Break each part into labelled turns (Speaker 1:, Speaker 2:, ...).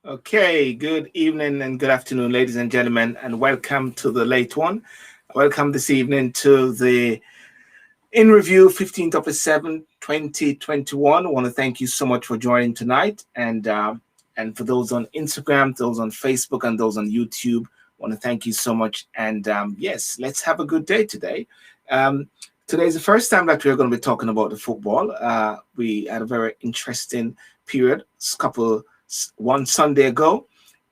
Speaker 1: Okay, good evening and good afternoon, ladies and gentlemen, and welcome to the late one. Welcome this evening to the In Review 15th of the 7th, 2021. I want to thank you so much for joining tonight. And for those on Instagram, those on Facebook, and those on YouTube, I want to thank you so much. And yes, let's have a good day today. Today is the first time that we're going to be talking about the football. We had a very interesting period, one Sunday ago,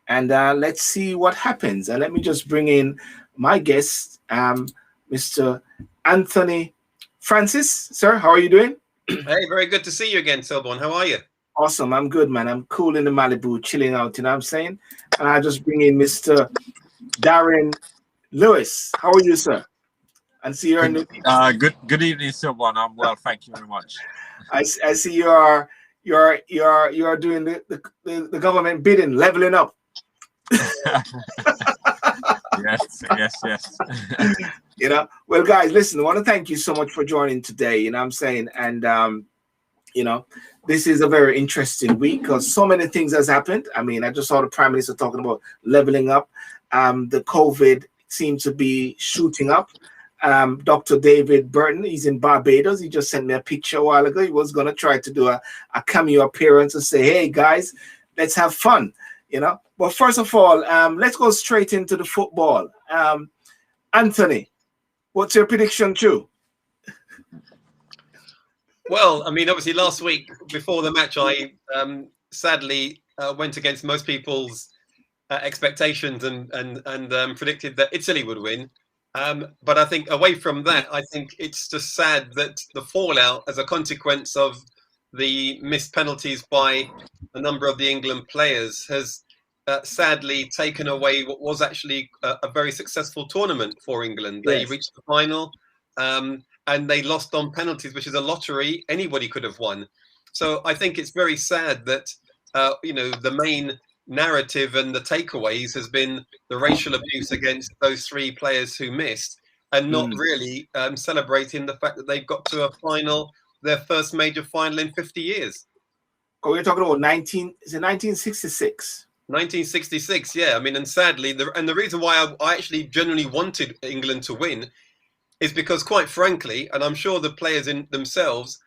Speaker 1: and let's see what happens. And let me just bring in my guest, Mr. Anthony Francis. Sir, how are you doing?
Speaker 2: Hey, very good to see you again, SYLBOURNE. How are you?
Speaker 1: Awesome. I'm good, man. I'm cool in the Malibu, chilling out, you know what I'm saying? And I just bring in Mr. Darren Lewis. How are you, sir? And see you're in the
Speaker 3: good evening, SYLBOURNE. I'm well, thank you very much.
Speaker 1: I see you're doing the government bidding, leveling up. Yes. You know, well, guys, listen, I want to thank you so much for joining today. You know what I'm saying? And you know, this is a very interesting week because so many things has happened. I mean, I just saw the Prime Minister talking about leveling up. The COVID seems to be shooting up. Dr. David Burton, he's in Barbados. He just sent me a picture a while ago. He was going to try to do a cameo appearance and say, hey, guys, let's have fun, you know. But first of all, let's go straight into the football. Anthony, what's your prediction, too?
Speaker 2: Well, I mean, obviously, last week before the match, I sadly went against most people's expectations and predicted that Italy would win. But I think away from that, I think it's just sad that the fallout as a consequence of the missed penalties by a number of the England players has sadly taken away what was actually a very successful tournament for England. They reached the final and they lost on penalties, which is a lottery anybody could have won. So I think it's very sad that, you know, the main narrative and the takeaways has been the racial abuse against those three players who missed, and not really celebrating the fact that they've got to a final, their first major final in 50 years.
Speaker 1: Oh, we're talking about 1966.
Speaker 2: 1966, yeah. I mean, and sadly, the reason why I actually genuinely wanted England to win is because, quite frankly, and I'm sure the players in themselves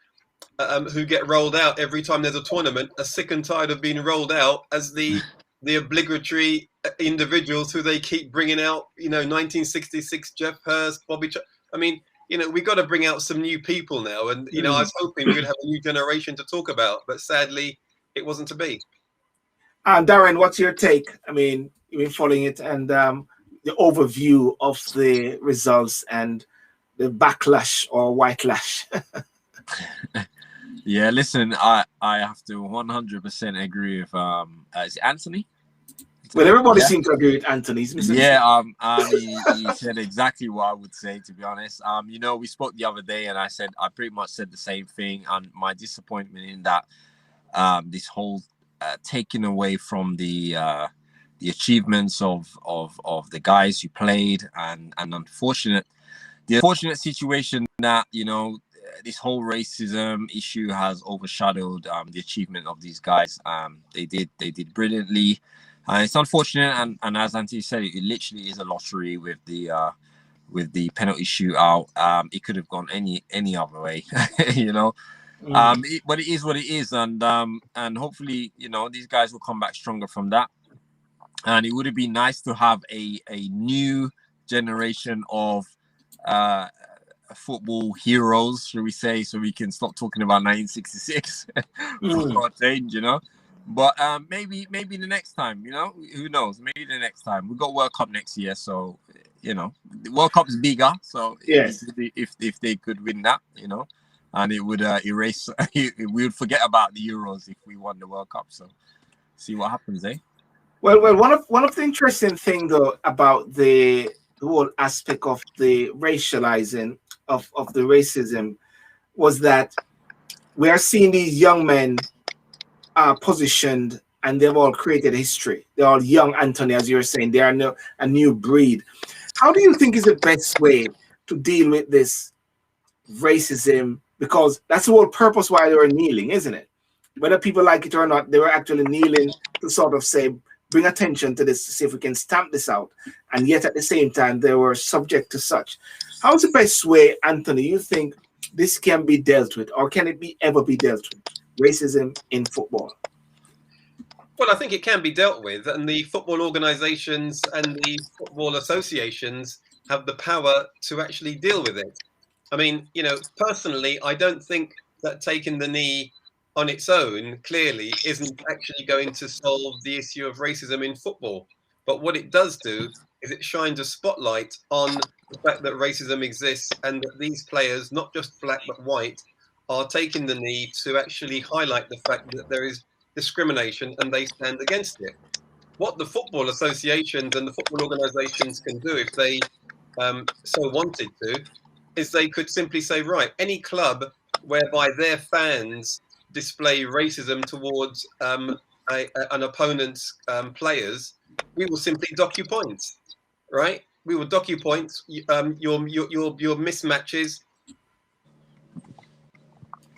Speaker 2: who get rolled out every time there's a tournament are sick and tired of being rolled out as the obligatory individuals who they keep bringing out. You know, 1966, Jeff Hurst, Bobby. I mean, you know, we got to bring out some new people now. And, you know, I was hoping we'd have a new generation to talk about, but sadly, it wasn't to be.
Speaker 1: Darren, what's your take? I mean, you've been following it, and the overview of the results and the backlash or whitelash.
Speaker 3: Yeah, listen, I have to 100% agree with is it Anthony?
Speaker 1: Well, everybody
Speaker 3: Yeah.
Speaker 1: seems to agree with Anthony. He's missing.
Speaker 3: Yeah, he said exactly what I would say, to be honest. We spoke the other day, and I pretty much said the same thing, and my disappointment in that this whole taking away from the achievements of the guys who played, and the unfortunate situation that this whole racism issue has overshadowed the achievement of these guys. They did brilliantly. It's unfortunate, and as Anthony said, it literally is a lottery with the penalty shootout. It could have gone any other way, but it is what it is, and hopefully, these guys will come back stronger from that. And it would have been nice to have a new generation of football heroes, shall we say, so we can stop talking about 1966 for God's sake, But maybe the next time, who knows? Maybe the next time. We've got World Cup next year, so the World Cup's bigger. So
Speaker 1: yes,
Speaker 3: if they could win that, and it would erase, we would forget about the Euros if we won the World Cup. So see what happens, eh?
Speaker 1: Well, one of the interesting things though about the whole aspect of the racializing of the racism was that we are seeing these young men positioned, and they've all created history. They're all young, Anthony, as you're saying. They are a new breed. How do you think is the best way to deal with this racism? Because that's the whole purpose why they were kneeling, isn't it? Whether people like it or not, they were actually kneeling to sort of say, bring attention to this to see if we can stamp this out. And yet at the same time, they were subject to such. How's the best way, Anthony, you think this can be dealt with, or can it ever be dealt with? Racism in football?
Speaker 2: Well, I think it can be dealt with, and the football organisations and the football associations have the power to actually deal with it. I mean, personally, I don't think that taking the knee on its own clearly isn't actually going to solve the issue of racism in football. But what it does do is it shines a spotlight on the fact that racism exists, and that these players, not just black but white, are taking the knee to actually highlight the fact that there is discrimination and they stand against it. What the football associations and the football organisations can do, if they so wanted to, is they could simply say, right, any club whereby their fans display racism towards an opponent's players, we will simply dock you points, right? We will dock you points. Your mismatches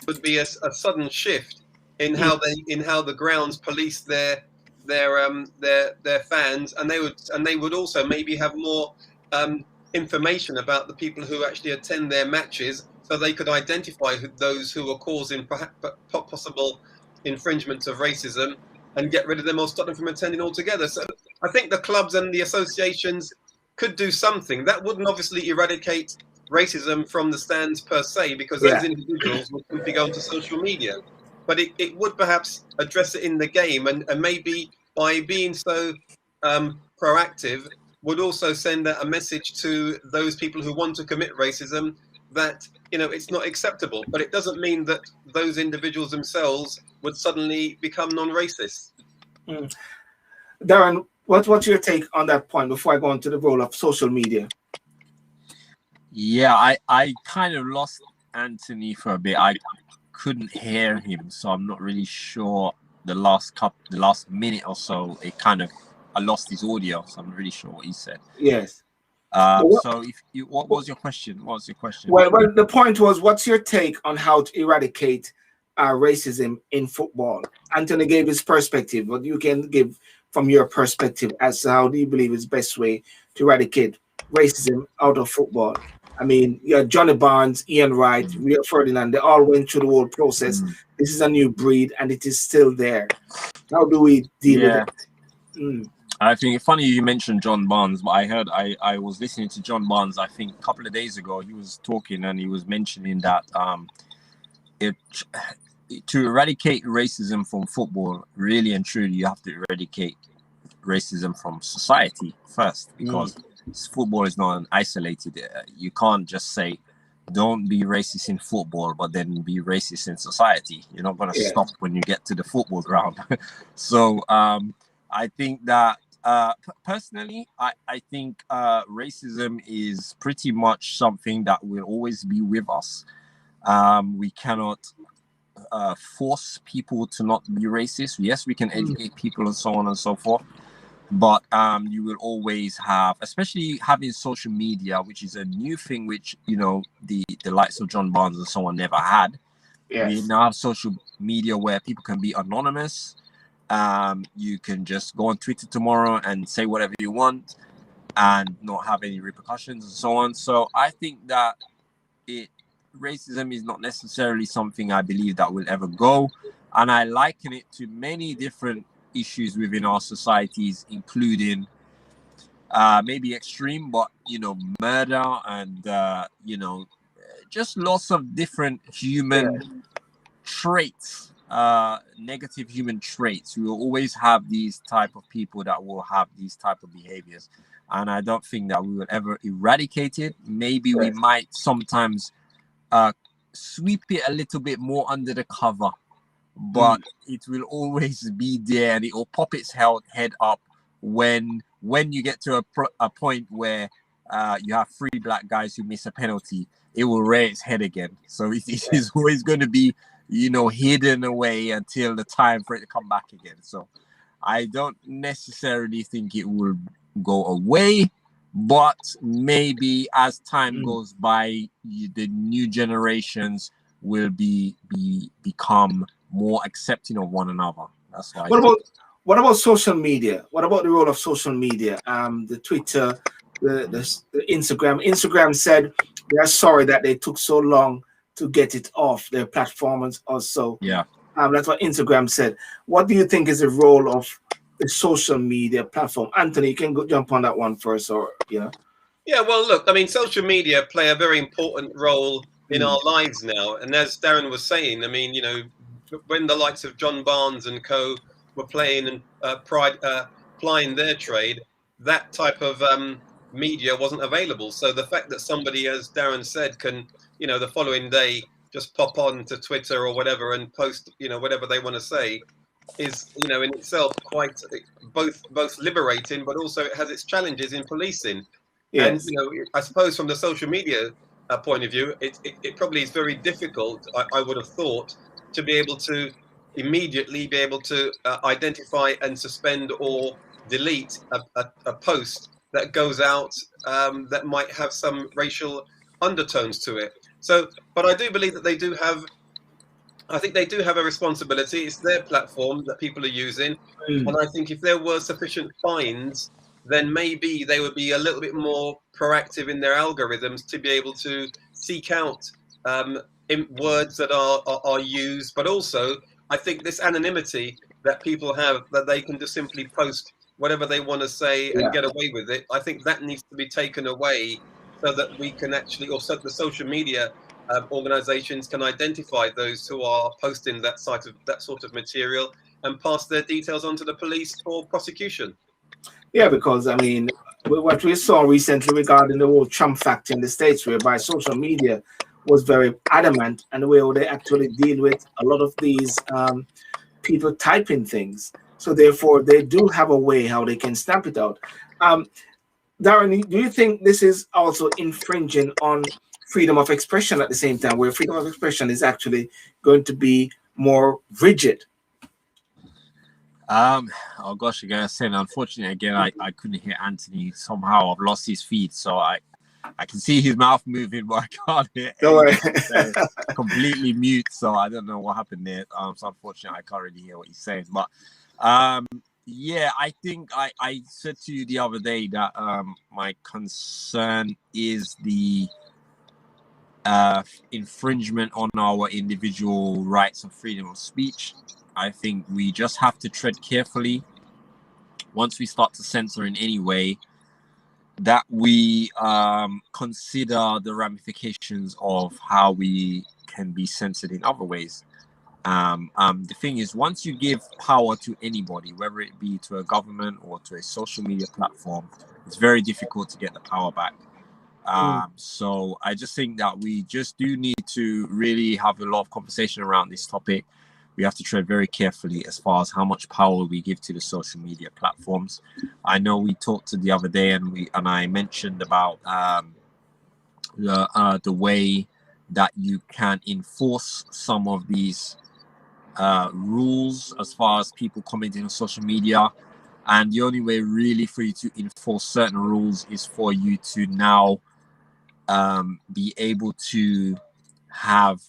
Speaker 2: would be a sudden shift in how the grounds police their fans, and they would also maybe have more information about the people who actually attend their matches, so they could identify those who are causing possible infringements of racism and get rid of them or stop them from attending altogether. So I think the clubs and the associations could do something. That wouldn't obviously eradicate racism from the stands per se, because those individuals would simply go onto social media. But it would perhaps address it in the game, and maybe by being so proactive would also send a message to those people who want to commit racism that it's not acceptable. But it doesn't mean that those individuals themselves would suddenly become non-racist.
Speaker 1: Darren, what's your take on that point before I go on to the role of social media?
Speaker 3: Yeah, I kind of lost Anthony for a bit. I couldn't hear him, so I'm not really sure. The last minute or so, I lost his audio, so I'm not really sure what he said.
Speaker 1: Yes.
Speaker 3: So what was your question? What was your question?
Speaker 1: Well, the point was, what's your take on how to eradicate racism in football? Anthony gave his perspective, but you can give from your perspective as to how do you believe is the best way to eradicate racism out of football. I mean, Johnny Barnes, Ian Wright, Rio Ferdinand, they all went through the whole process. This is a new breed, and it is still there. How do we deal with it?
Speaker 2: I think it's funny you mentioned John Barnes, but I was listening to John Barnes, I think a couple of days ago. He was talking and he was mentioning that to eradicate racism from football, really and truly, you have to eradicate racism from society first, because football is not an isolated. You can't just say, don't be racist in football, but then be racist in society. You're not going to stop when you get to the football ground. So I think that
Speaker 3: personally, I think racism is pretty much something that will always be with us. We cannot force people to not be racist. Yes, we can educate people and so on and so forth, but you will always have, especially having social media, which is a new thing, which, you know, the likes of John Barnes and so on never had.
Speaker 1: Yes.
Speaker 3: We now have social media where people can be anonymous. You can just go on Twitter tomorrow and say whatever you want and not have any repercussions and so on. So I think that racism is not necessarily something I believe that will ever go, and I liken it to many different issues within our societies, including maybe extreme, but, you know, murder and just lots of different human traits, negative human traits. We will always have these type of people that will have these type of behaviors, and I don't think that we will ever eradicate it. Maybe we might sometimes sweep it a little bit more under the cover, but it will always be there, and it will pop its head up when you get to a point where you have 3 black guys who miss a penalty. It will rear its head again. So it is always going to be, you know, hidden away until the time for it to come back again. So I don't necessarily think it will go away, but maybe as time goes by, the new generations will become more accepting of one another. That's why.
Speaker 1: What about social media? What about the role of social media? The Twitter, the Instagram. Instagram said they are sorry that they took so long to get it off their platforms also.
Speaker 3: Yeah.
Speaker 1: That's what Instagram said. What do you think is the role of the social media platform? Anthony, you can jump on that one first, or
Speaker 2: Yeah, well, look, I mean, social media play a very important role in our lives now. And as Darren was saying, I mean, you know, when the likes of John Barnes and co were playing and plying their trade, that type of media wasn't available. So the fact that somebody, as Darren said, can, you know, the following day just pop on to Twitter or whatever and post, you know, whatever they want to say is, you know, in itself quite both liberating, but also it has its challenges in policing.
Speaker 1: yes.
Speaker 2: And, you know, I suppose from the social media point of view, it probably is very difficult, I would have thought, to be able to immediately be able to identify and suspend or delete a post that goes out that might have some racial undertones to it. So, but I do believe that I think they do have a responsibility. It's their platform that people are using. And I think if there were sufficient fines, then maybe they would be a little bit more proactive in their algorithms to be able to seek out words that are used. But also, I think this anonymity that people have, that they can just simply post whatever they want to say and get away with it, I think that needs to be taken away so that we can actually, or so the social media organizations can identify those who are posting that sort of material and pass their details on to the police for prosecution.
Speaker 1: Yeah, because I mean, what we saw recently regarding the whole Trump factor in the States, whereby social media was very adamant, and the way they actually deal with a lot of these people typing things. So therefore, they do have a way how they can stamp it out. Darren, do you think this is also infringing on freedom of expression at the same time, where freedom of expression is actually going to be more rigid?
Speaker 3: Oh gosh, again, I said, unfortunately, again, I couldn't hear Anthony. Somehow I've lost his feed, so I can see his mouth moving, but I can't hear anything. Completely mute, so I don't know what happened there. So unfortunately, I can't really hear what he's saying. But yeah, I think I said to you the other day that my concern is the infringement on our individual rights of freedom of speech. I think we just have to tread carefully once we start to censor in any way, that we consider the ramifications of how we can be censored in other ways. The thing is, once you give power to anybody, whether it be to a government or to a social media platform, it's very difficult to get the power back. So I just think that we just do need to really have a lot of conversation around this topic. we have to tread very carefully as far as how much power we give to the social media platforms. I know we talked the other day, and I mentioned about the way that you can enforce some of these rules as far as people commenting on social media. And the only way really for you to enforce certain rules is for you to now be able to have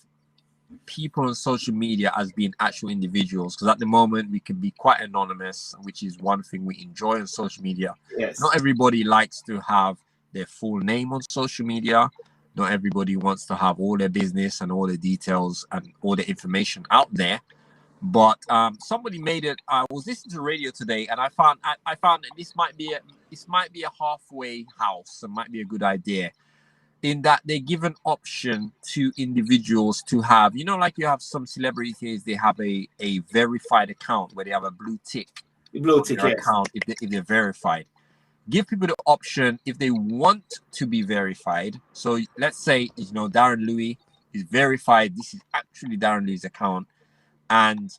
Speaker 3: people on social media as being actual individuals, because at the moment we can be quite anonymous, which is one thing we enjoy on social media.
Speaker 1: Yes.
Speaker 3: Not everybody likes to have their full name on social media. Not everybody wants to have all their business and all the details and all the information out there. But somebody made it. I was listening to radio today, and I found that this might be a halfway house. It might be a good idea, in that they give an option to individuals to have, like you have some celebrities, they have a verified account where they have a blue tick on their account if they're verified. Give people the option if they want to be verified. So let's say, Darren Louis is verified. This is actually Darren Louis' account. And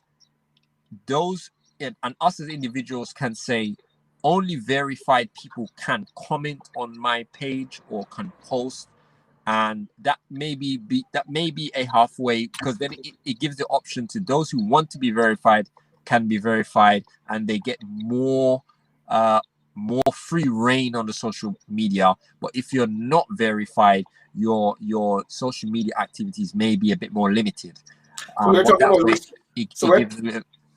Speaker 3: us as individuals can say, only verified people can comment on my page or can post. And that may be a halfway, because then it gives the option to those who want to be verified can be verified, and they get more free reign on the social media. But if you're not verified, your social media activities may be a bit more limited. It gives a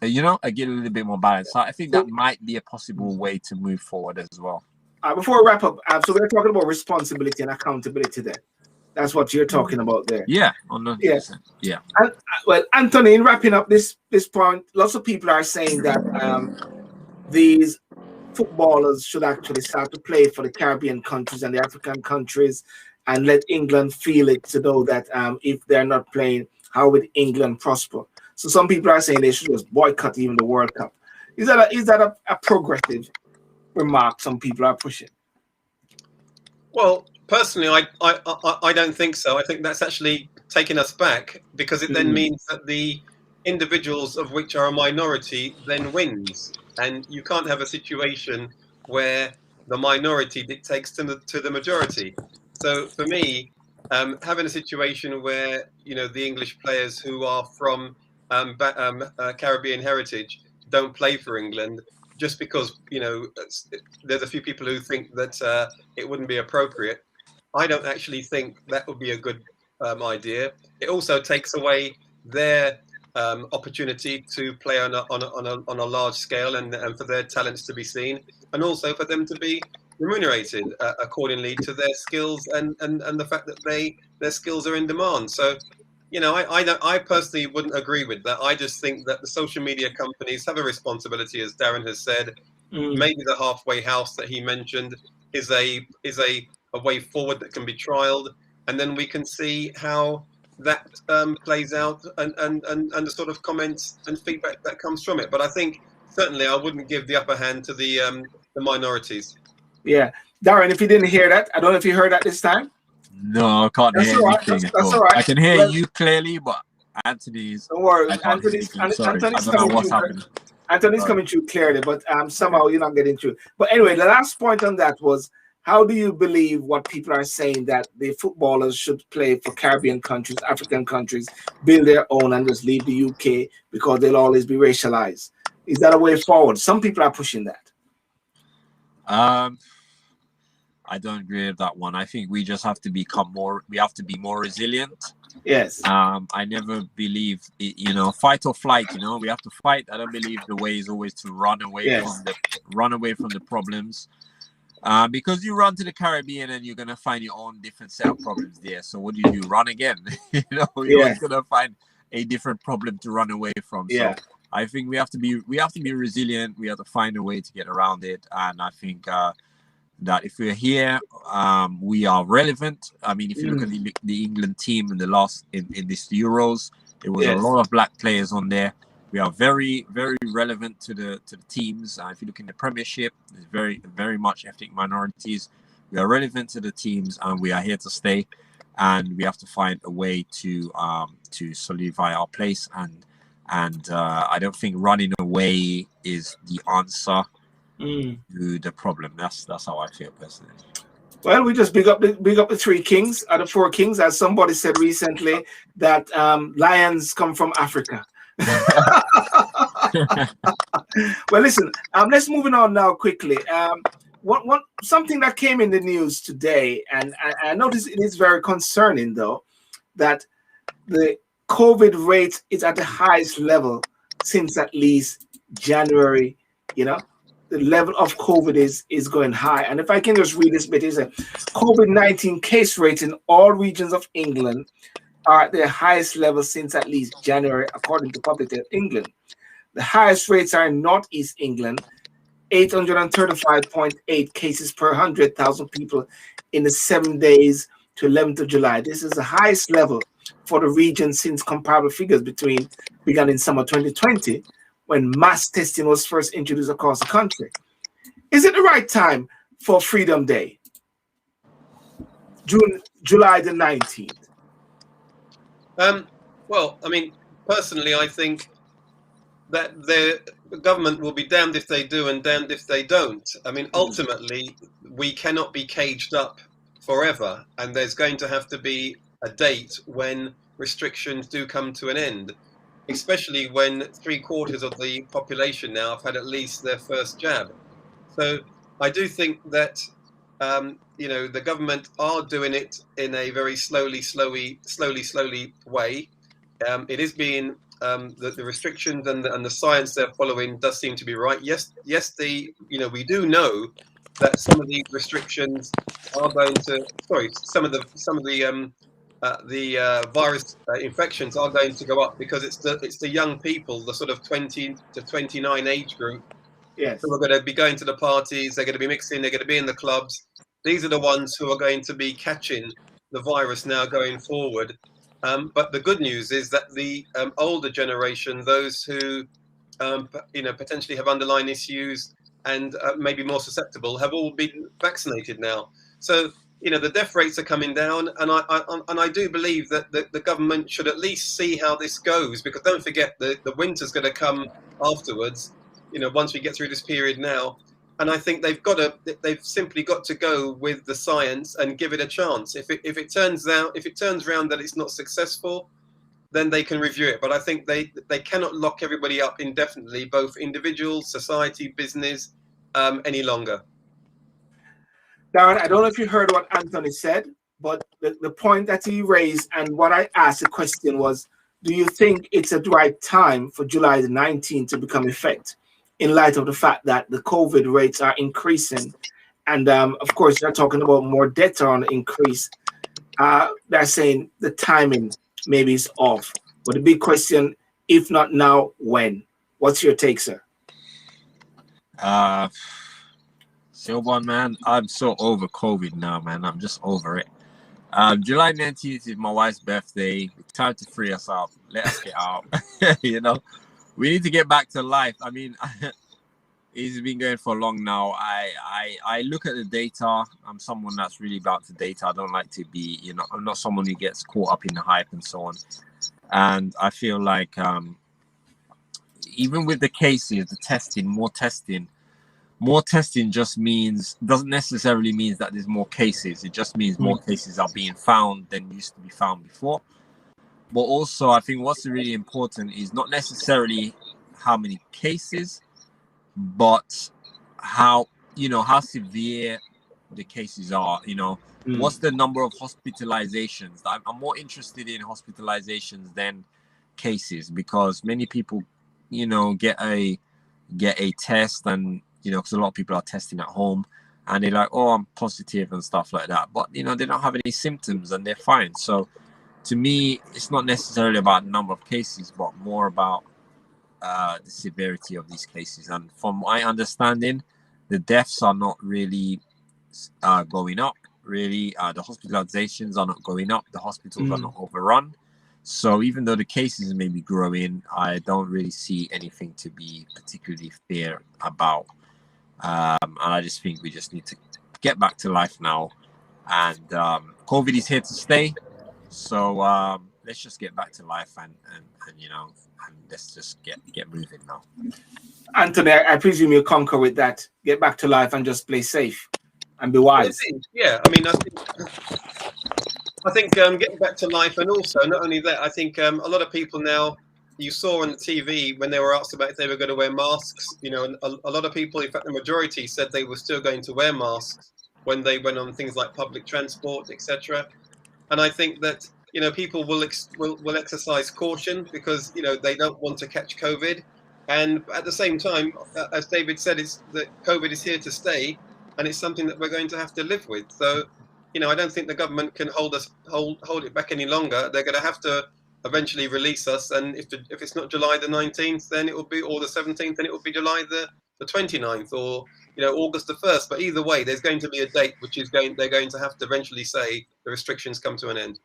Speaker 3: little bit more balance. So I think that might be a possible way to move forward as well.
Speaker 1: Before we wrap up, so we're talking about responsibility and accountability there. That's what you're talking about there.
Speaker 3: Yeah, 100%. Yeah.
Speaker 1: And, well, Anthony, in wrapping up this point, lots of people are saying that these footballers should actually start to play for the Caribbean countries and the African countries, and let England feel it, to know that if they're not playing, how would England prosper? So some people are saying they should just boycott even the World Cup. Is that a progressive remark some people are pushing?
Speaker 2: Well, personally, I don't think so. I think that's actually taking us back, because it then means that the individuals of which are a minority then wins, and you can't have a situation where the minority dictates to the majority. So for me, having a situation where the English players who are from Caribbean heritage don't play for England, just because there's a few people who think that it wouldn't be appropriate. I don't actually think that would be a good idea. It also takes away their opportunity to play on a large scale, and for their talents to be seen, and also for them to be remunerated accordingly to their skills and the fact that their skills are in demand. So I personally wouldn't agree with that. I just think that the social media companies have a responsibility, as Darren has said. Maybe the halfway house that he mentioned is a way forward that can be trialed, and then we can see how that plays out, and the sort of comments and feedback that comes from it. But I think certainly I wouldn't give the upper hand to the minorities.
Speaker 1: Yeah, Darren, if you didn't hear that, I don't know if you heard that this time.
Speaker 3: No, I can't hear anything at all. I can hear you clearly, but Anthony's.
Speaker 1: Don't worry,
Speaker 3: Anthony's
Speaker 1: coming
Speaker 3: through.
Speaker 1: Anthony's coming through clearly, but somehow you're not getting through. But anyway, the last point on that was, how do you believe what people are saying, that the footballers should play for Caribbean countries, African countries, build their own, and just leave the UK because they'll always be racialized? Is that a way forward? Some people are pushing that.
Speaker 3: I don't agree with that one. I think we just have to become more. We have to be more resilient.
Speaker 1: Yes.
Speaker 3: I never believe, fight or flight. We have to fight. I don't believe the way is always to run away from the problems. Because you run to the Caribbean and you're gonna find your own different set of problems there. So what do? Run again? You're always gonna find a different problem to run away from.
Speaker 1: Yeah.
Speaker 3: So I think we have to be resilient. We have to find a way to get around it. And I think that if we're here, we are relevant. I mean, if you look at the England team in this Euros, there was a lot of black players on there. We are very, very relevant to the teams. If you look in the Premiership, there's very, very much ethnic minorities. We are relevant to the teams, and we are here to stay. And we have to find a way to solidify our place And I don't think running away is the answer to the problem. That's how I feel personally.
Speaker 1: Well, we just big up the three kings, the four kings, as somebody said recently that lions come from Africa. Well, listen, let's moving on now quickly. Something that came in the news today, and I notice it is very concerning, though, that the COVID rate is at the highest level since at least January. You know, the level of COVID is going high. And if I can just read this bit, it's a COVID-19 case rate in all regions of England are at their highest level since at least January, according to Public Health England. The highest rates are in Northeast England, 835.8 cases per 100,000 people in the 7 days to 11th of July. This is the highest level for the region since comparable figures began in summer 2020, when mass testing was first introduced across the country. Is it the right time for Freedom Day, July the 19th?
Speaker 2: Well, I mean, personally, I think that the government will be damned if they do and damned if they don't. I mean, ultimately, we cannot be caged up forever, and there's going to have to be a date when restrictions do come to an end, especially when 3/4 of the population now have had at least their first jab. So I do think that the government are doing it in a very slowly way. It is being the restrictions and the science they're following does seem to be right. Yes, we do know that some of these restrictions are going to some of the virus infections are going to go up because it's the young people, the sort of 20 to 29 age group.
Speaker 1: Yes.
Speaker 2: Who are going to be going to the parties, they're going to be mixing, they're going to be in the clubs. These are the ones who are going to be catching the virus now going forward. But the good news is that the older generation, those who potentially have underlying issues and maybe more susceptible, have all been vaccinated now. So the death rates are coming down, and I do believe that the government should at least see how this goes, because don't forget the winter's going to come afterwards. Once we get through this period now, and I think they've simply got to go with the science and give it a chance. If it turns around that it's not successful, then they can review it. But I think they cannot lock everybody up indefinitely, both individuals, society, business, any longer.
Speaker 1: Darren, I don't know if you heard what Anthony said, but the point that he raised and what I asked the question was, do you think it's the right time for July the 19th to become effect, in light of the fact that the COVID rates are increasing? And of course, they're talking about more deaths are on the increase. They're saying the timing maybe is off. But the big question, if not now, when? What's your take, sir?
Speaker 3: SYLBOURNE, man, I'm so over COVID now, man. I'm just over it. July 19th is my wife's birthday. It's time to free us up. Let us get out. We need to get back to life. I mean, it's been going for long now. I look at the data. I'm someone that's really about the data. I don't like to be, I'm not someone who gets caught up in the hype and so on. And I feel like even with the cases, the testing, more testing just doesn't necessarily mean that there's more cases. It just means more cases are being found than used to be found before. But also, I think what's really important is not necessarily how many cases, but how severe the cases are. What's the number of hospitalizations? I'm more interested in hospitalizations than cases, because many people, get a test, and because a lot of people are testing at home and they're like, oh, I'm positive and stuff like that, but they don't have any symptoms and they're fine. So to me, it's not necessarily about the number of cases, but more about the severity of these cases. And from my understanding, the deaths are not really going up. Really, the hospitalizations are not going up. The hospitals are not overrun. So even though the cases may be growing, I don't really see anything to be particularly fear about. And I just think we just need to get back to life now. And COVID is here to stay. So let's just get back to life and you know, and let's just get moving now.
Speaker 1: Anthony, I presume you concur with that. Get back to life and just play safe and be wise.
Speaker 2: Yeah, I mean, I think getting back to life, and also not only that, I think a lot of people now, you saw on the TV when they were asked about if they were going to wear masks, you know, and a lot of people, in fact, the majority said they were still going to wear masks when they went on things like public transport, etc. And I think that, you know, people will exercise caution because, you know, they don't want to catch COVID. And at the same time, as David said, it's that COVID is here to stay, and it's something that we're going to have to live with. So, you know, I don't think the government can hold it back any longer. They're going to have to eventually release us, and if it's not July the 19th, then it will be, or the 17th, then it will be July the 29th, or, you know, August the 1st. But either way, there's going to be a date which is they're going to have to eventually say the restrictions come to an end.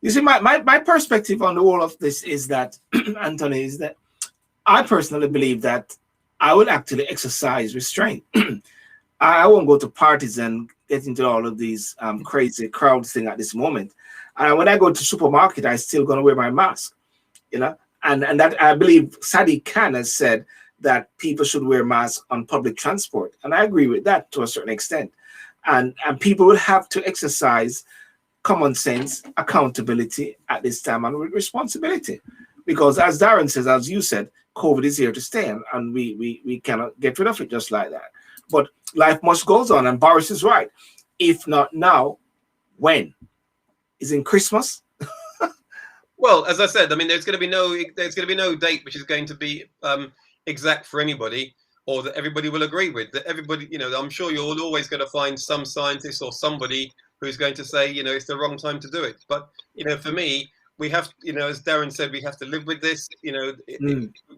Speaker 1: You see, my perspective on all of this is that, Anthony, is that I personally believe that I will actually exercise restraint. I won't go to parties and get into all of these crazy crowd thing at this moment. When I go to supermarket, I still gonna wear my mask, you know. And that, I believe Sadiq Khan has said that people should wear masks on public transport, and I agree with that to a certain extent. And people will have to exercise common sense, accountability at this time, and responsibility, because as Darren says, as you said, COVID is here to stay, and we cannot get rid of it just like that. But life must goes on, and Boris is right. If not now, when? Is in Christmas?
Speaker 2: Well, as I said, I mean, there's going to be no date which is going to be exact for anybody, or that everybody will agree with. That everybody, you know, I'm sure you're always going to find some scientist or somebody who's going to say, you know, it's the wrong time to do it. But, you know, for me, we have, you know, as Darren said, we have to live with this. You know,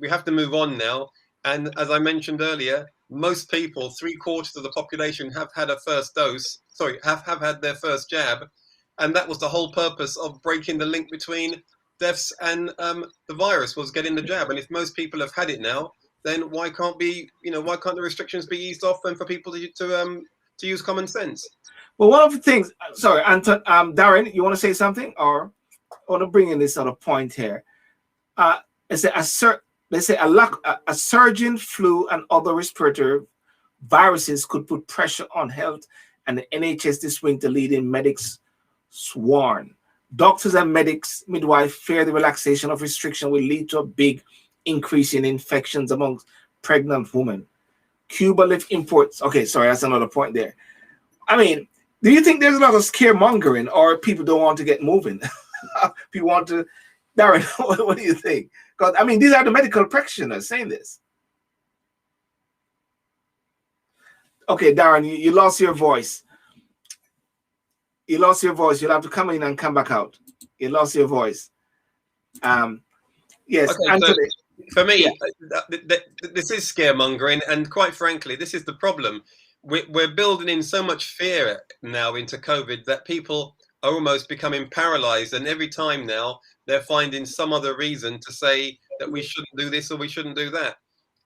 Speaker 2: we have to move on now. And as I mentioned earlier, most people, 3/4 of the population, have had a first dose. Sorry, have had their first jab. And that was the whole purpose of breaking the link between deaths and the virus, was getting the jab. And if most people have had it now, then why can't the restrictions be eased off and for people to use common sense?
Speaker 1: Well, one of the things, sorry, Anton, Darren, you want to say something, or I want to bring in this sort of point here. They say a surging flu and other respiratory viruses could put pressure on health, and the NHS this winter leading medics sworn. Doctors and midwives fear the relaxation of restriction will lead to a big increase in infections amongst pregnant women. Cuba lift imports. Okay, sorry, that's another point there. I mean, do you think there's a lot of scaremongering, or people don't want to get moving? People want to. Darren, what do you think? Because I mean, these are the medical practitioners saying this. Okay, Darren, you lost your voice. You lost your voice. You'll have to come in and come back out. You lost your voice. Yes,
Speaker 2: okay,
Speaker 1: Anthony.
Speaker 2: so for me, this is scaremongering, and quite frankly, this is the problem. We're building in so much fear now into COVID that people are almost becoming paralyzed, and every time now they're finding some other reason to say that we shouldn't do this or we shouldn't do that.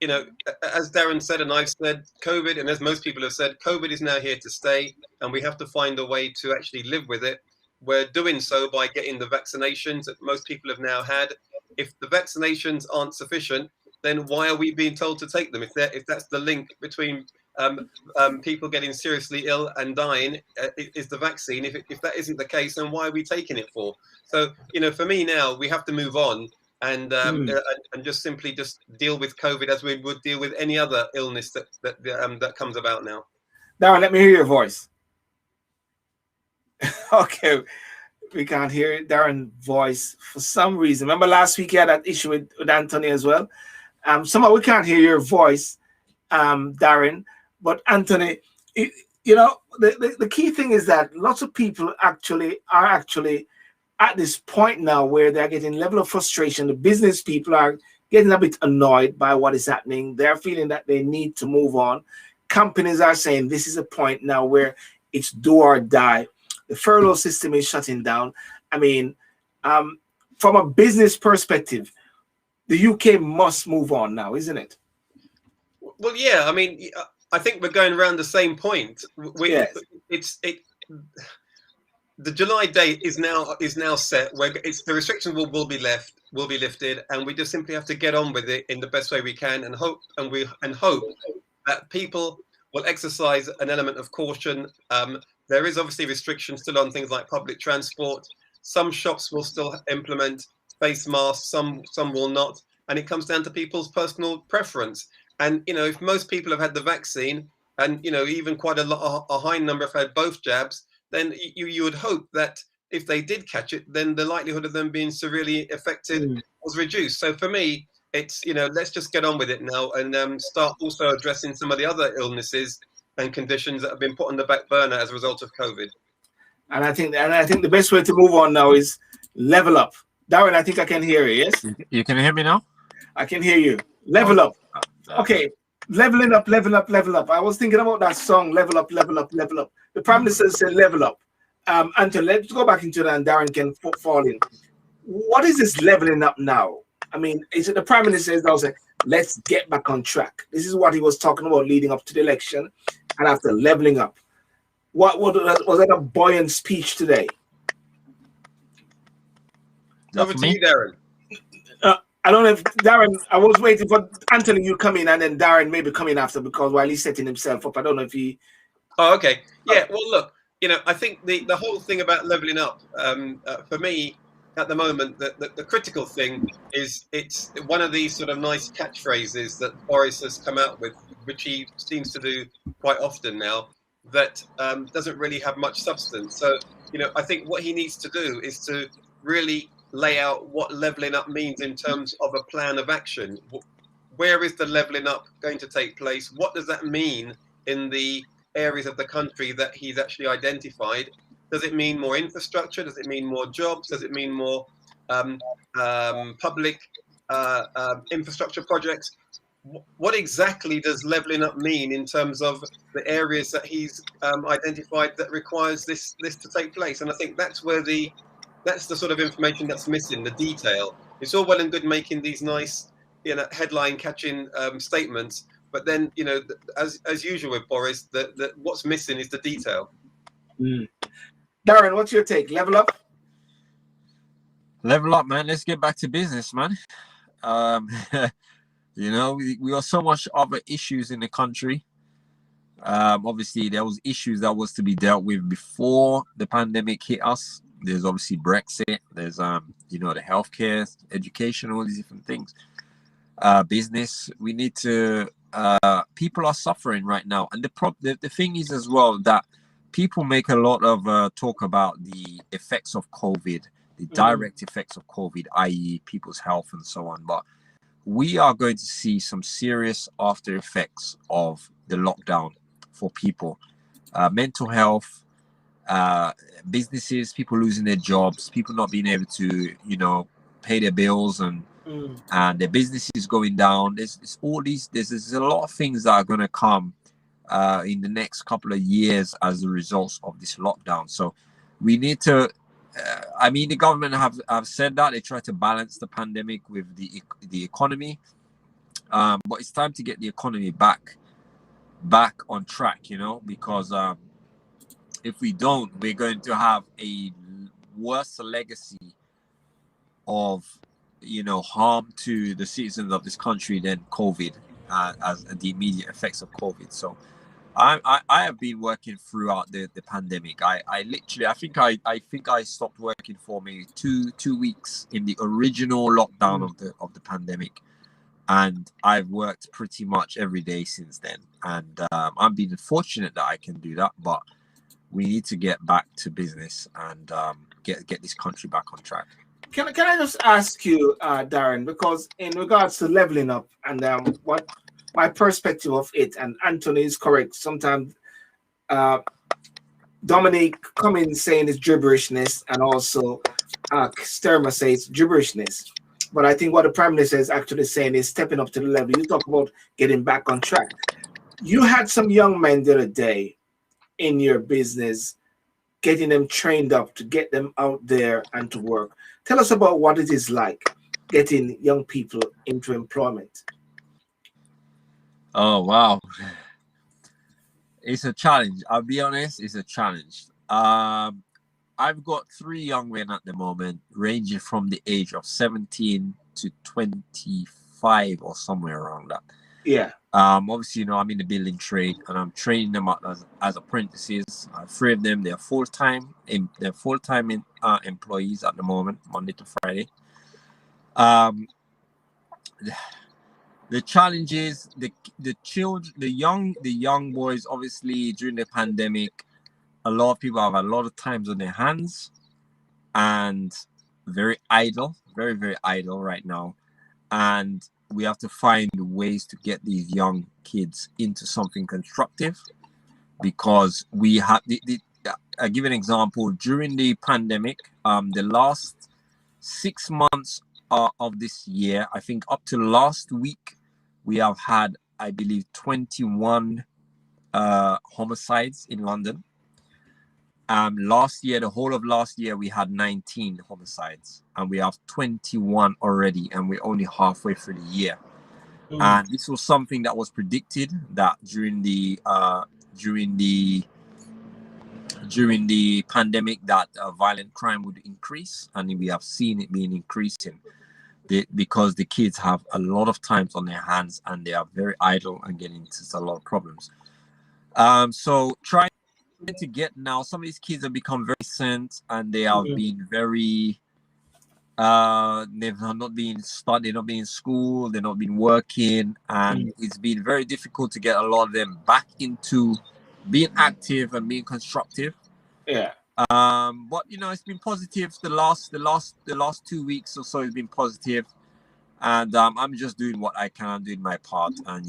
Speaker 2: You know, as Darren said, and I've said, COVID, and as most people have said, COVID is now here to stay, and we have to find a way to actually live with it. We're doing so by getting the vaccinations that most people have now had. If the vaccinations aren't sufficient, then why are we being told to take them? If that's the link between people getting seriously ill and dying, is the vaccine. If that isn't the case, then why are we taking it for? So, you know, for me now, we have to move on and just simply deal with COVID as we would deal with any other illness that comes about now.
Speaker 1: Darren, let me hear your voice. Okay, we can't hear Darren's voice for some reason. Remember last week you had that issue with Anthony as well. Somehow we can't hear your voice, Darren. But Anthony, you know, the key thing is that lots of people are actually at this point now where they're getting level of frustration. The business people are getting a bit annoyed by what is happening. They're feeling that they need to move on. Companies are saying this is a point now where it's do or die. The furlough system is shutting down. I mean, from a business perspective, the UK must move on now, isn't it?
Speaker 2: Well, yeah. I mean, I think we're going around the same point.
Speaker 1: Yes.
Speaker 2: the July date is now set, where the restrictions will be lifted, and we just simply have to get on with it in the best way we can, and hope that people will exercise an element of caution. There is obviously restrictions still on things like public transport. Some shops will still implement face masks, some will not, and it comes down to people's personal preference. And if most people have had the vaccine, and even quite a high number have had both jabs, then you would hope that if they did catch it, then the likelihood of them being severely affected was reduced. So for me, it's let's just get on with it now, and start also addressing some of the other illnesses and conditions that have been put on the back burner as a result of COVID.
Speaker 1: And I think the best way to move on now is level up. Darren, I think I can hear you. Yes,
Speaker 3: you can hear me now.
Speaker 1: I can hear you. Level up. Okay, leveling up, level up, level up. I was thinking about that song, level up, level up, level up. The Prime Minister said level up. Anton, let's go back into that, and Darren can fall in. What is this leveling up now? I mean, is it the Prime Minister is now saying, let's get back on track? This is what he was talking about leading up to the election, and after leveling up. What was that a buoyant speech today?
Speaker 2: Over to you, Darren.
Speaker 1: I don't know if Darren, I was waiting for Anthony, you come in, and then Darren maybe come in after, because while he's setting himself up, I don't know if he...
Speaker 2: Oh, okay. Yeah, well, look, I think the whole thing about leveling up, for me, at the moment, the critical thing is it's one of these sort of nice catchphrases that Boris has come out with, which he seems to do quite often now, that doesn't really have much substance. So, I think what he needs to do is to really lay out what leveling up means in terms of a plan of action. Where is the leveling up going to take place? What does that mean in the areas of the country that he's actually identified? Does it mean more infrastructure? Does it mean more jobs? Does it mean more public infrastructure projects? What exactly does leveling up mean in terms of the areas that he's identified that requires this to take place? And I think that's the sort of information that's missing, the detail. It's all well and good making these nice, headline catching statements, but then, as usual with Boris, what's missing is the detail.
Speaker 1: Darren, what's your take? Level up?
Speaker 3: Level up, man. Let's get back to business, man. We got so much other issues in the country. Obviously, there was issues that was to be dealt with before the pandemic hit us. There's obviously Brexit. There's the healthcare, education, all these different things. Business. We need to. People are suffering right now, and the thing is as well that people make a lot of talk about the effects of COVID, the direct effects of COVID, i.e., people's health and so on. But we are going to see some serious after effects of the lockdown for people. Mental health, businesses, people losing their jobs, people not being able to, pay their bills, and their business is going down. There's all these. There's a lot of things that are going to come in the next couple of years as a result of this lockdown. So we need to. The government have said that they try to balance the pandemic with the economy, but it's time to get the economy back on track. Because if we don't, we're going to have a worse legacy of harm to the citizens of this country than COVID, as the immediate effects of COVID. So I have been working throughout the pandemic. I think I stopped working for maybe two weeks in the original lockdown of the pandemic, and I've worked pretty much every day since then. And I've been fortunate that I can do that, but we need to get back to business and get this country back on track.
Speaker 1: Can I just ask you, Darren, because in regards to leveling up and what my perspective of it, and Anthony is correct. Sometimes Dominic Cummings saying it's gibberishness, and also Sturmer says gibberishness. But I think what the Prime Minister is actually saying is stepping up to the level. You talk about getting back on track. You had some young men the other day in your business, getting them trained up to get them out there and to work. Tell us about what it is like getting young people into employment.
Speaker 3: Oh, wow. It's a challenge. I'll be honest, it's a challenge. I've got 3 young men at the moment, ranging from the age of 17 to 25 or somewhere around that.
Speaker 1: Yeah.
Speaker 3: Obviously, I'm in the building trade and I'm training them up as apprentices. 3 of them, they're full-time employees at the moment, Monday to Friday. The challenge is the children, the young boys. Obviously, during the pandemic, a lot of people have a lot of times on their hands and very idle, very, very idle right now. And we have to find ways to get these young kids into something constructive, because we have I'll give an example. During the pandemic, the last 6 months of this year, I think up to last week, we have had, I believe, 21 homicides in London. Last year, the whole of last year, we had 19 homicides, and we have 21 already, and we're only halfway through the year. And this was something that was predicted, that during the pandemic, that violent crime would increase, and we have seen it being increasing, because the kids have a lot of times on their hands and they are very idle and getting into a lot of problems. So trying to get, now some of these kids have become very sent, and they have been very they've not been studying, they've not been in school, they've not been working, and it's been very difficult to get a lot of them back into being active and being constructive.
Speaker 1: Yeah.
Speaker 3: But it's been positive. The last 2 weeks or so has been positive, and I'm just doing what I can, doing my part, and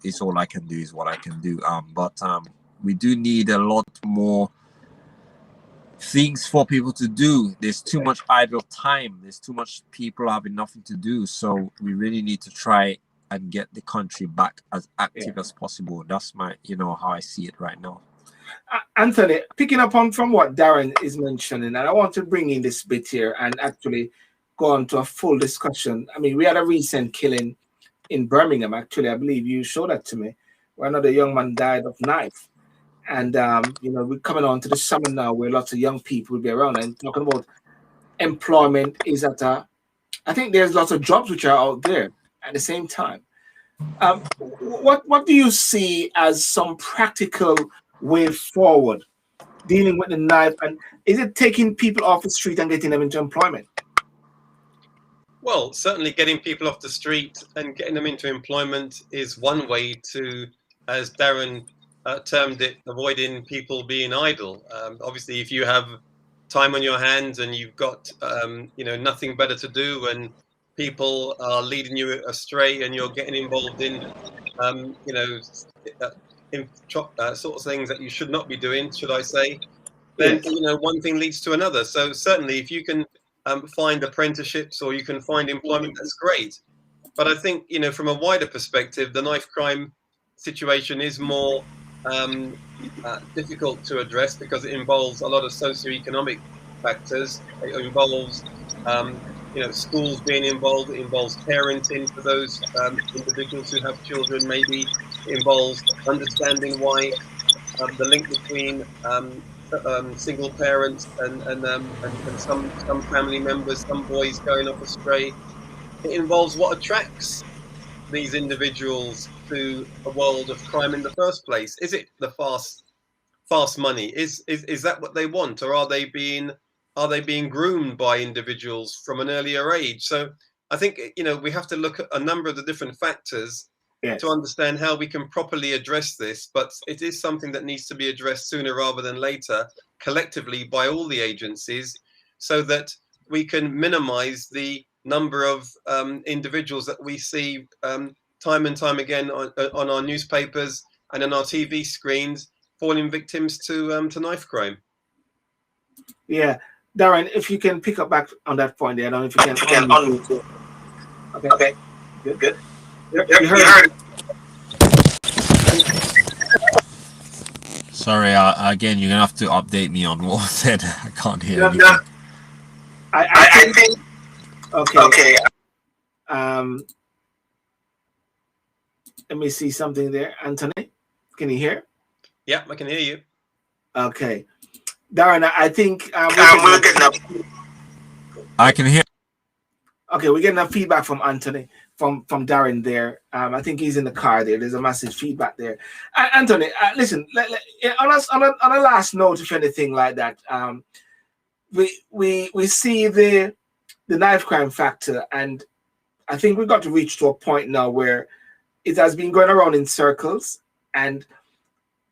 Speaker 3: it's all I can do is what I can do. But we do need a lot more things for people to do. There's too much idle time. There's too much people having nothing to do. So we really need to try and get the country back as active as possible. That's my, how I see it right now.
Speaker 1: Anthony, picking up on from what Darren is mentioning, and I want to bring in this bit here and actually go on to a full discussion. I mean, we had a recent killing in Birmingham. Actually, I believe you showed that to me, where another young man died of knife. And, we're coming on to the summer now where lots of young people will be around, and talking about employment is I think there's lots of jobs which are out there at the same time. What do you see as some practical way forward dealing with the knife? And is it taking people off the street and getting them into employment?
Speaker 2: Well, certainly getting people off the street and getting them into employment is one way to, as Darren termed it, avoiding people being idle. Obviously, if you have time on your hands and you've got nothing better to do, and people are leading you astray, and you're getting involved in sort of things that you should not be doing, should I say, then one thing leads to another. So certainly, if you can find apprenticeships or you can find employment, that's great. But I think from a wider perspective, the knife crime situation is more difficult to address, because it involves a lot of socioeconomic factors. It involves schools being involved. It involves parenting for those individuals who have children. Maybe it involves understanding why the link between single parents and some family members, some boys going off astray. It involves what attracts these individuals to a world of crime in the first place. Is it the fast money? Is that what they want, or are they being groomed by individuals from an earlier age? So I think we have to look at a number of the different factors to understand how we can properly address this. But it is something that needs to be addressed sooner rather than later, collectively by all the agencies, so that we can minimize the number of individuals that we see time and time again on our newspapers and on our TV screens falling victims to knife crime. Yeah,
Speaker 1: Darren, if you can pick up back on that point there, I don't know if you can unmute it. Okay. Good. You heard it.
Speaker 3: Sorry, again, you're gonna have to update me on what I said. I can't hear anything.
Speaker 1: I think. Okay. Let me see something there. Anthony, can you hear?
Speaker 2: Yeah, I can hear you.
Speaker 1: Okay. Darren, I think
Speaker 3: we're getting up. I can hear.
Speaker 1: Okay, we're getting a feedback from Anthony, from Darren there. I think he's in the car there. There's a massive feedback there. Anthony, listen, on a last note, if anything like that, we see the knife crime factor, and I think we've got to reach to a point now where it has been going around in circles, and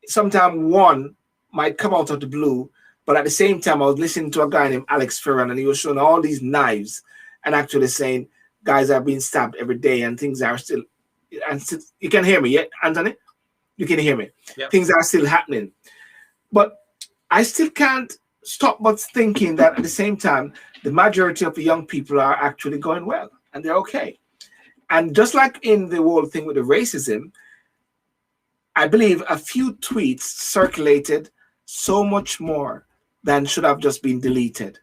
Speaker 1: sometimes one might come out of the blue, but at the same time, I was listening to a guy named Alex Ferran, and he was showing all these knives and actually saying guys are being stabbed every day and things are still, and you can hear me, yeah, Anthony? You can hear me. Yep. Things are still happening. But I still can't stop but thinking that at the same time, the majority of the young people are actually going well and they're okay. And just like in the whole thing with the racism, I believe a few tweets circulated so much more than should have just been deleted.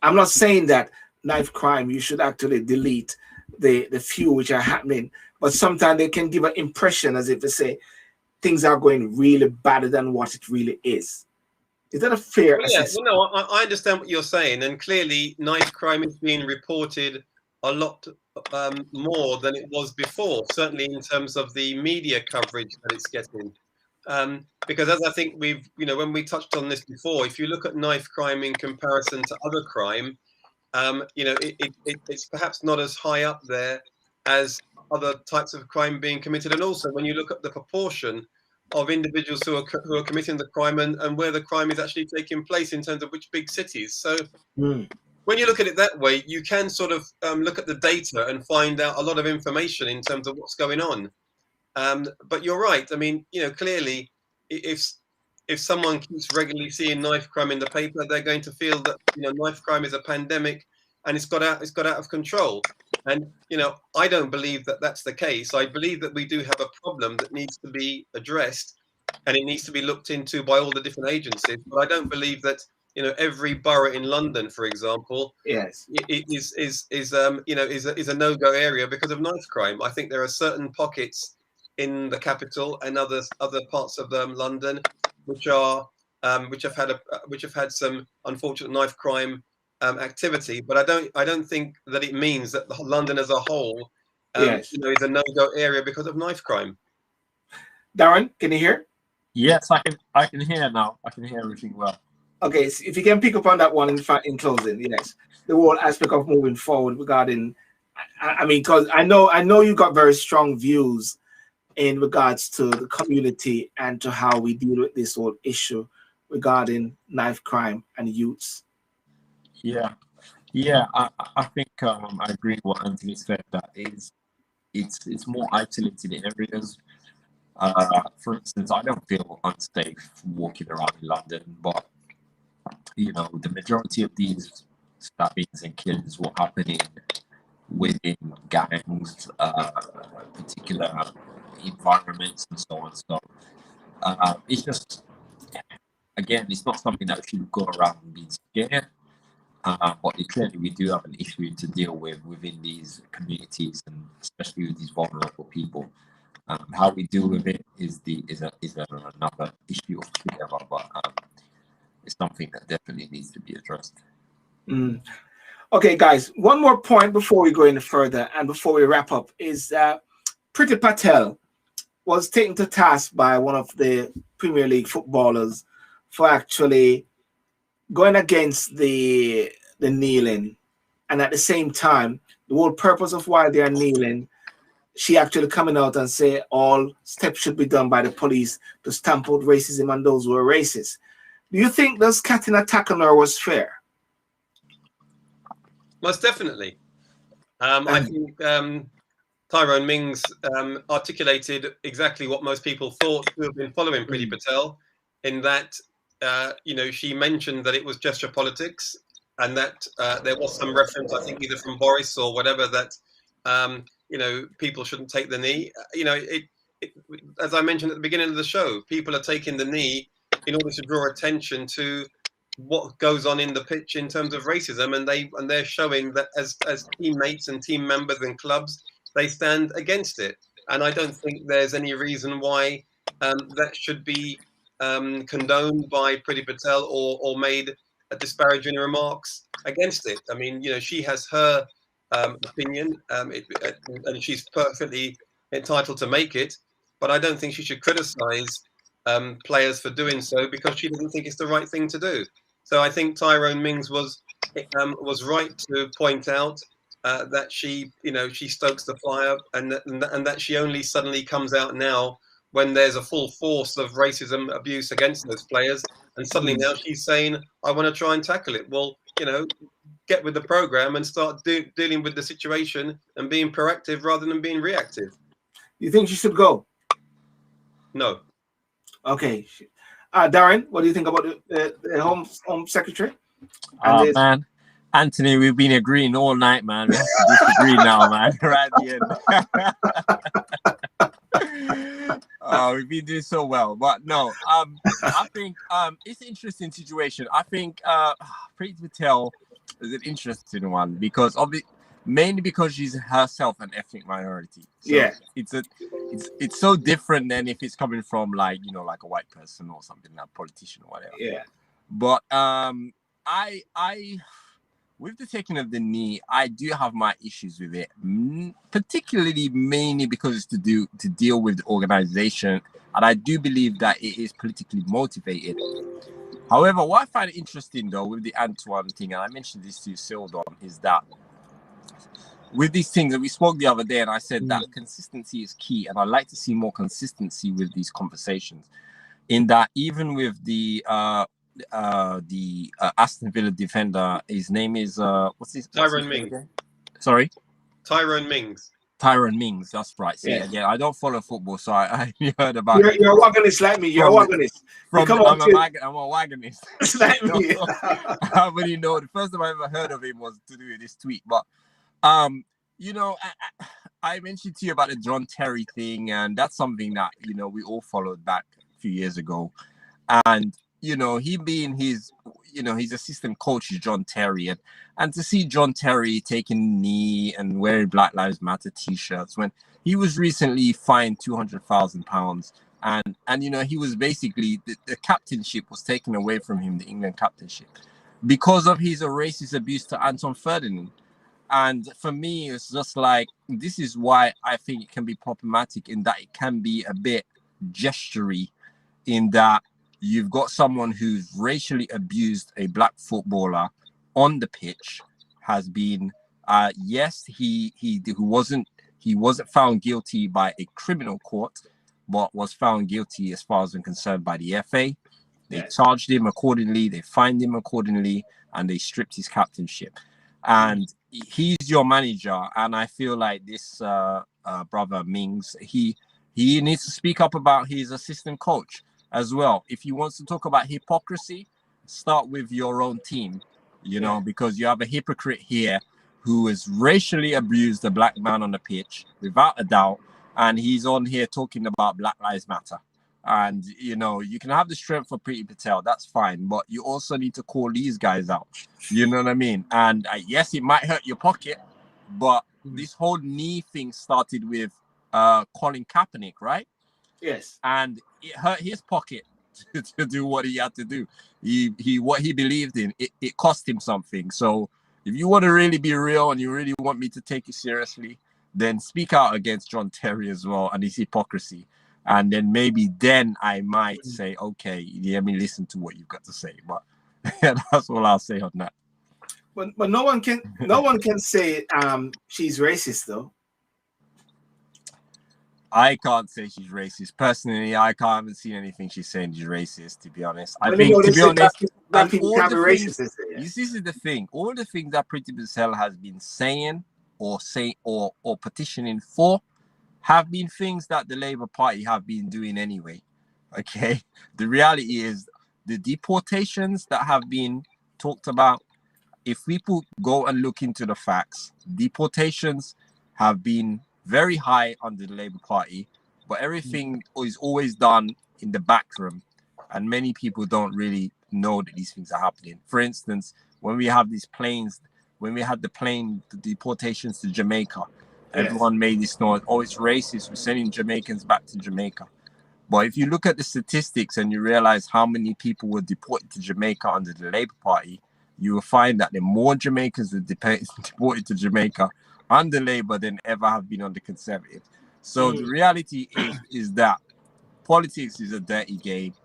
Speaker 1: I'm not saying that knife crime, you should actually delete the few which are happening, but sometimes they can give an impression as if they say things are going really better than what it really is. Is that a fair assessment?
Speaker 2: Well, no, I understand what you're saying, and clearly knife crime is being reported a lot more than it was before, certainly in terms of the media coverage that it's getting. Because as I think we've, when we touched on this before, if you look at knife crime in comparison to other crime, it's perhaps not as high up there as other types of crime being committed. And also when you look at the proportion of individuals who are committing the crime and where the crime is actually taking place in terms of which big cities. So when you look at it that way, you can sort of look at the data and find out a lot of information in terms of what's going on. But you're right. I mean, clearly, if someone keeps regularly seeing knife crime in the paper, they're going to feel that knife crime is a pandemic and it's got out of control. And I don't believe that that's the case. I believe that we do have a problem that needs to be addressed, and it needs to be looked into by all the different agencies. But I don't believe that every borough in London, for example,
Speaker 1: yes,
Speaker 2: is a no-go area because of knife crime. I think there are certain pockets in the capital and other parts of London which have had some unfortunate knife crime activity, but I don't think that it means that London as a whole is a no-go area because of knife crime.
Speaker 1: Darren, can you hear?
Speaker 3: Yes, I can hear now. I can hear everything well.
Speaker 1: Okay, so if you can pick up on that one in closing, yes, the whole aspect of moving forward regarding, I mean, because I know you got very strong views in regards to the community and to how we deal with this whole issue regarding knife crime and youths.
Speaker 3: Yeah, I think I agree with what Anthony said. That it's more isolated in areas. For instance, I don't feel unsafe walking around in London, but the majority of these stabbings and killings will happen within gangs, particular environments, and so on. So it's just, again, it's not something that should go around and be scared. But clearly, we do have an issue to deal with within these communities, and especially with these vulnerable people. How we deal with it is another issue altogether, but it's something that definitely needs to be addressed.
Speaker 1: Okay, guys, one more point before we go any further and before we wrap up is that Priti Patel was taken to task by one of the Premier League footballers for actually going against the kneeling, and at the same time, the whole purpose of why they are kneeling, she actually coming out and say all steps should be done by the police to stamp out racism and those who are racist. Do you think this cutting attack on her was fair?
Speaker 2: Most definitely. I think Tyrone Mings articulated exactly what most people thought who have been following Priti Patel, in that she mentioned that it was gesture politics, and that there was some reference, I think either from Boris or whatever, that people shouldn't take the knee. As I mentioned at the beginning of the show, people are taking the knee in order to draw attention to what goes on in the pitch in terms of racism, and they're showing that as teammates and team members and clubs, they stand against it. And I don't think there's any reason why that should be condoned by Priti Patel or made disparaging remarks against it. I mean, she has her opinion, and she's perfectly entitled to make it. But I don't think she should criticise players for doing so because she doesn't think it's the right thing to do. So I think Tyrone Mings was right to point out that she stokes the fire, and that she only suddenly comes out now when there's a full force of racism abuse against those players, and suddenly now she's saying, I want to try and tackle it. Well, get with the program and start dealing with the situation and being proactive rather than being reactive.
Speaker 1: You think she should go?
Speaker 2: No.
Speaker 1: Okay. Darren, what do you think about the Home Secretary?
Speaker 3: Man, Anthony, we've been agreeing all night, man. We have to disagree now, man. Right at the end. We've been doing so well, but no. I think it's an interesting situation. I think Priti Patel is an interesting one because mainly because she's herself an ethnic minority. So
Speaker 1: yeah,
Speaker 3: it's so different than if it's coming from like a white person or something, like a politician or whatever.
Speaker 1: Yeah.
Speaker 3: But I with the taking of the knee, I do have my issues with it, particularly mainly because it's to deal with the organization, and I do believe that it is politically motivated. However, what I find interesting though with the Antoine thing, and I mentioned this to SYLBOURNE, is that with these things that we spoke the other day, and I said that consistency is key, and I'd like to see more consistency with these conversations. In that, even with the Aston Villa defender, his name is what's his
Speaker 2: Tyrone Mings.
Speaker 3: Sorry,
Speaker 2: Tyrone Mings.
Speaker 3: Tyrone Mings. That's right. See, again, I don't follow football, so I heard about.
Speaker 1: You're a wagonist like me. You're a wagonist.
Speaker 3: I'm a wagonist.
Speaker 1: Like me.
Speaker 3: I already know. The first time I ever heard of him was to do with this tweet, but I mentioned to you about the John Terry thing, and that's something that we all followed back a few years ago, and he being his assistant coach is John Terry, and to see John Terry taking a knee and wearing Black Lives Matter t-shirts when he was recently fined £200,000, and he was basically the captainship was taken away from him, the England captainship, because of his racist abuse to Anton Ferdinand. And for me, it's just like, this is why I think it can be problematic, in that it can be a bit gestury, in that you've got someone who's racially abused a black footballer on the pitch, has been, yes, he wasn't found guilty by a criminal court, but was found guilty as far as I'm concerned by the FA. They charged him accordingly, they fined him accordingly, and they stripped his captainship. And he's your manager, and I feel like this brother Mings, he needs to speak up about his assistant coach as well. If he wants to talk about hypocrisy, start with your own team, because you have a hypocrite here who has racially abused a black man on the pitch, without a doubt, and he's on here talking about Black Lives Matter. And you can have the strength for Priti Patel, that's fine, but you also need to call these guys out. You know what I mean? And yes, it might hurt your pocket, but this whole knee thing started with Colin Kaepernick, right?
Speaker 1: Yes.
Speaker 3: And it hurt his pocket to do what he had to do. What he believed in, it cost him something. So if you want to really be real and you really want me to take it seriously, then speak out against John Terry as well and his hypocrisy. And then maybe then I might say, okay, let me listen to what you've got to say. But that's all I'll say on that.
Speaker 1: But no one can say she's racist though.
Speaker 3: I can't say she's racist. Personally, I haven't seen anything she's saying she's racist, to be honest. I think, to be honest,
Speaker 1: black people can be racist.
Speaker 3: This is the thing. All the things that Priti Patel has been saying or petitioning for have been things that the Labour Party have been doing anyway. Okay, the reality is the deportations that have been talked about. If people go and look into the facts, deportations have been very high under the Labour Party, but everything is always done in the back room, and many people don't really know that these things are happening. For instance, when we have these planes, when we had the deportations to Jamaica, everyone made this noise, oh, it's racist, we're sending Jamaicans back to Jamaica. But if you look at the statistics and you realize how many people were deported to Jamaica under the Labour Party, you will find that there are more Jamaicans were deported to Jamaica under Labour than ever have been under Conservative. So the reality is that politics is a dirty game,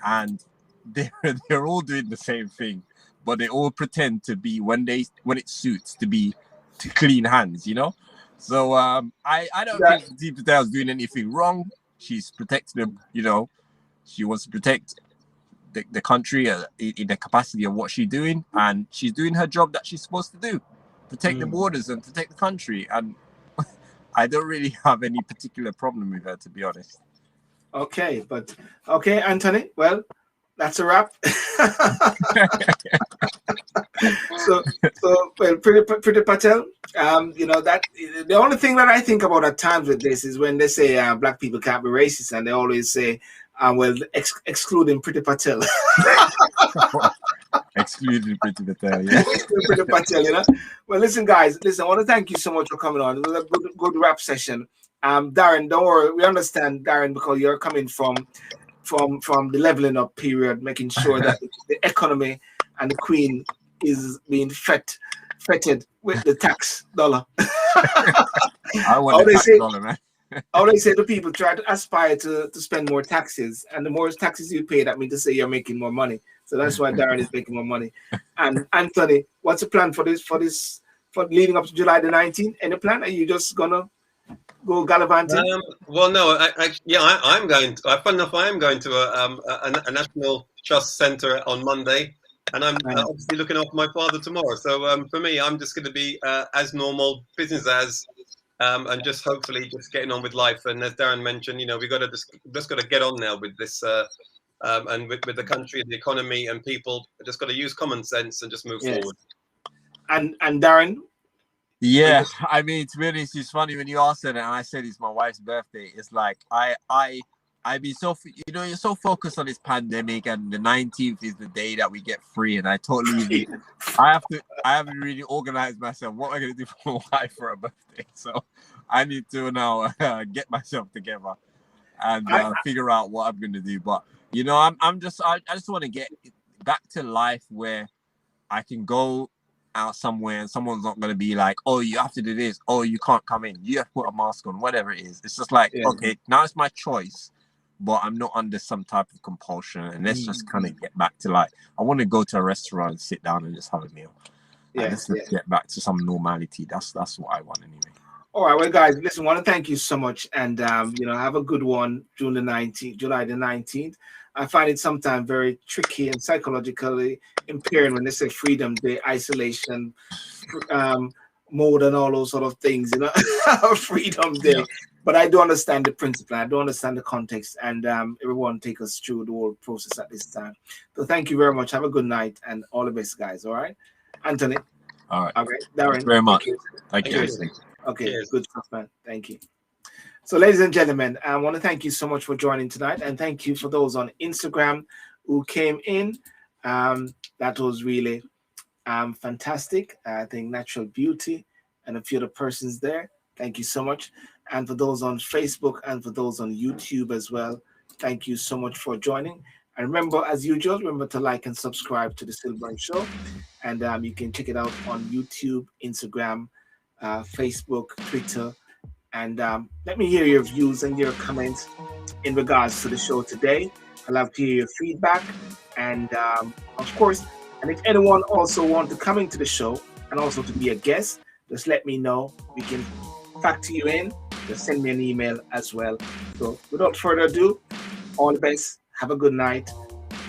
Speaker 3: and they're all doing the same thing, but they all pretend to be when it suits to clean hands, you know. So I don't think Deep Patel is doing anything wrong. She's protecting them, you know. She wants to protect the country in the capacity of what she's doing, and she's doing her job that she's supposed to do, protect the borders and protect the country. And I don't really have any particular problem with her, to be honest.
Speaker 1: Okay, Anthony. Well, that's a wrap. so well, Pretty Patel. You know, that the only thing that I think about at times with this is when they say black people can't be racist, and they always say, well, excluding Pretty Patel.
Speaker 3: Excluding Pretty Patel, yeah.
Speaker 1: Pretty Patel, you know. Well, listen, guys. Listen, I want to thank you so much for coming on. It was a good rap session. Darren, don't worry. We understand, Darren, because you're coming from the leveling up period, making sure that the economy and the Queen is being fetted with the tax dollar.
Speaker 3: I want the tax dollar, man.
Speaker 1: How they say to people, try to aspire to spend more taxes, and the more taxes you pay, that means to say you're making more money. So that's why Darren is making more money. And Anthony, what's the plan for leading up to July the 19th? Any plan? Are you just gonna go gallivanting?
Speaker 2: Well, no, I'm going to. Fun enough, I am going to a National Trust Centre on Monday, and I'm obviously looking after my father tomorrow. So for me, I'm just going to be as normal, business as, and just hopefully just getting on with life. And as Darren mentioned, you know, we got to just got to get on now with this, and with the country, the economy, and people. Just got to use common sense and just move forward. And
Speaker 1: Darren.
Speaker 3: Yeah, I mean, to be honest, it's funny when you asked it, and I said it's my wife's birthday. It's like I be so, you know, you're so focused on this pandemic, and the 19th is the day that we get free, and I haven't really organized myself. What am I gonna do for my wife for her birthday? So I need to now get myself together and figure out what I'm gonna do. But you know, I just want to get back to life where I can go out somewhere and someone's not going to be like, oh, you have to do this, oh, you can't come in, you have to put a mask on, whatever it is. It's just like, okay, now it's my choice, but I'm not under some type of compulsion, and let's just kind of get back to, like, I want to go to a restaurant and sit down and just have a meal. Let's get back to some normality. That's what I want anyway. All
Speaker 1: right, well, guys, listen, I want to thank you so much, and you know, have a good one. July the 19th. I find it sometimes very tricky and psychologically impairing when they say Freedom Day, isolation, mode, and all those sort of things, you know, Freedom Day. Yeah. But I do understand the principle. I do understand the context, and everyone take us through the whole process at this time. So thank you very much. Have a good night, and all the best, guys. All right, Anthony.
Speaker 3: All right.
Speaker 1: Okay, Darren.
Speaker 3: Thank you very much. Thank you.
Speaker 1: Okay, good stuff, man. Thank you. So, ladies and gentlemen, I want to thank you so much for joining tonight, and thank you for those on Instagram who came in. That was really fantastic. I think Natural Beauty and a few other persons there. Thank you so much. And for those on Facebook and for those on YouTube as well, thank you so much for joining. And remember, as usual, remember to like and subscribe to the SYLBOURNE Show. And you can check it out on YouTube, Instagram, Facebook, Twitter. And let me hear your views and your comments in regards to the show today. I'd love to hear your feedback. And of course, and if anyone also wants to come into the show and also to be a guest, just let me know. We can factor you in. Just send me an email as well. So without further ado, all the best. Have a good night.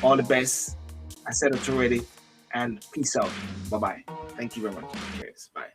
Speaker 1: All the best. I said it already. And peace out. Bye-bye. Thank you very much. Cheers. Bye.